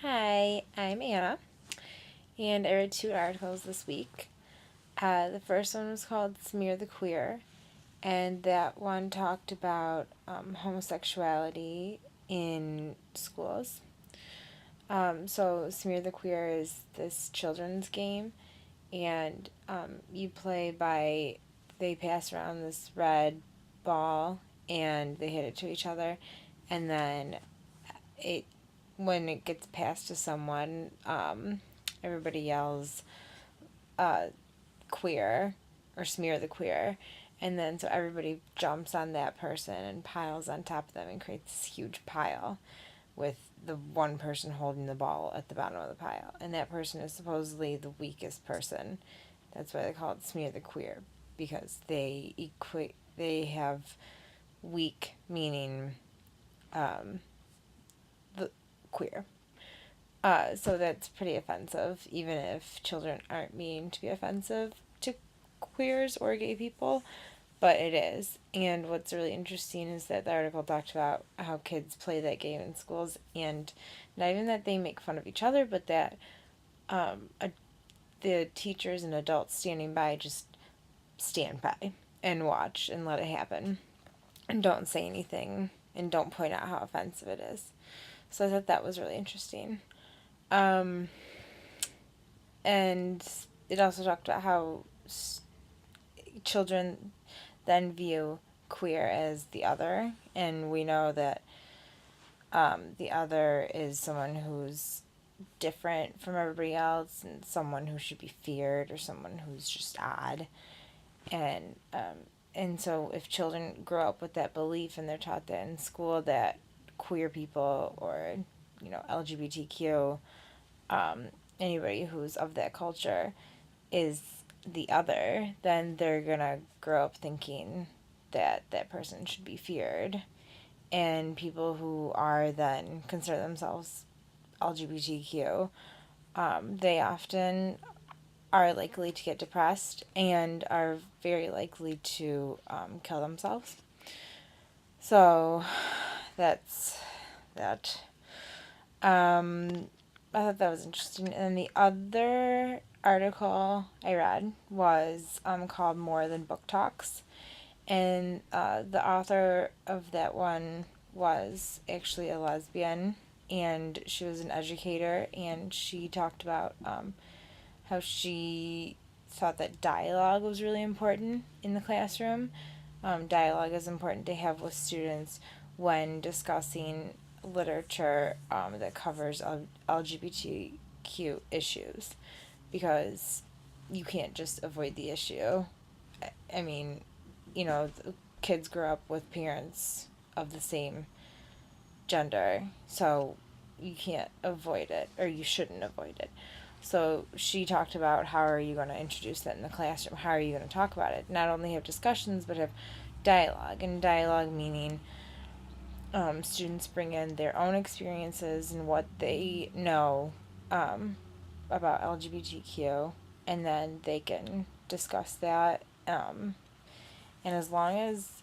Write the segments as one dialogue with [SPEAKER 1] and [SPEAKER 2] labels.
[SPEAKER 1] Hi, I'm Anna, and I read two articles this week. The first one was called Smear the Queer, and that one talked about homosexuality in schools. So, Smear the Queer is this children's game, and you play by they pass around this red ball and they hit it to each other, and then it when it gets passed to someone, everybody yells uh, queer or smear the queer. And then so everybody jumps on that person and piles on top of them and creates this huge pile with the one person holding the ball at the bottom of the pile. And that person is supposedly the weakest person. That's why they call it smear the queer, because they have weak meaning the queer. So that's pretty offensive, even if children aren't meaning to be offensive to queers or gay people, but it is. And what's really interesting is that the article talked about how kids play that game in schools, and not even that they make fun of each other, but that the teachers and adults standing by just stand by and watch and let it happen and don't say anything and don't point out how offensive it is. So I thought that was really interesting. Um, and it also talked about how children then view queer as the other, and we know that the other is someone who's different from everybody else and someone who should be feared or someone who's just odd. And so if children grow up with that belief and they're taught that in school that queer people or LGBTQ, anybody who's of that culture is the other, then they're gonna grow up thinking that that person should be feared. And people who are then consider themselves LGBTQ, they often are likely to get depressed and are very likely to kill themselves. So that's that. I thought that was interesting. And the other article I read was called More Than Book Talks. And the author of that one was actually a lesbian, and she was an educator, and she talked about how she thought that dialogue was really important in the classroom. Dialogue is important to have with students when discussing literature that covers LGBTQ issues, because you can't just avoid the issue. I mean, the kids grow up with parents of the same gender, so you can't avoid it, or you shouldn't avoid it. So she talked about how are you going to introduce that in the classroom? How are you going to talk about it? Not only have discussions, but have dialogue. And dialogue meaning students bring in their own experiences and what they know about LGBTQ, and then they can discuss that. And as long as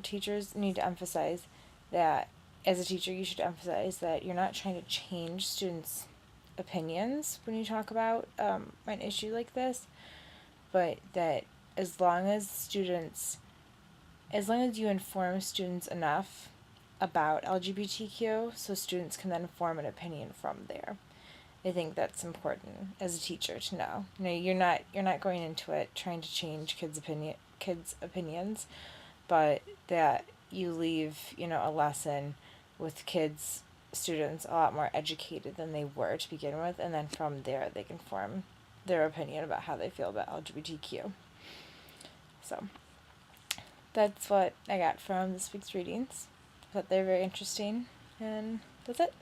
[SPEAKER 1] teachers need to emphasize that, as a teacher, you should emphasize that you're not trying to change students' opinions when you talk about an issue like this, but that as long as you inform students enough about LGBTQ, so students can then form an opinion from there. I think that's important as a teacher to know. You're not going into it trying to change kids' opinions, but that you leave, a lesson with students a lot more educated than they were to begin with, and then from there they can form their opinion about how they feel about LGBTQ. So that's what I got from this week's readings. I thought they were very interesting, and that's it.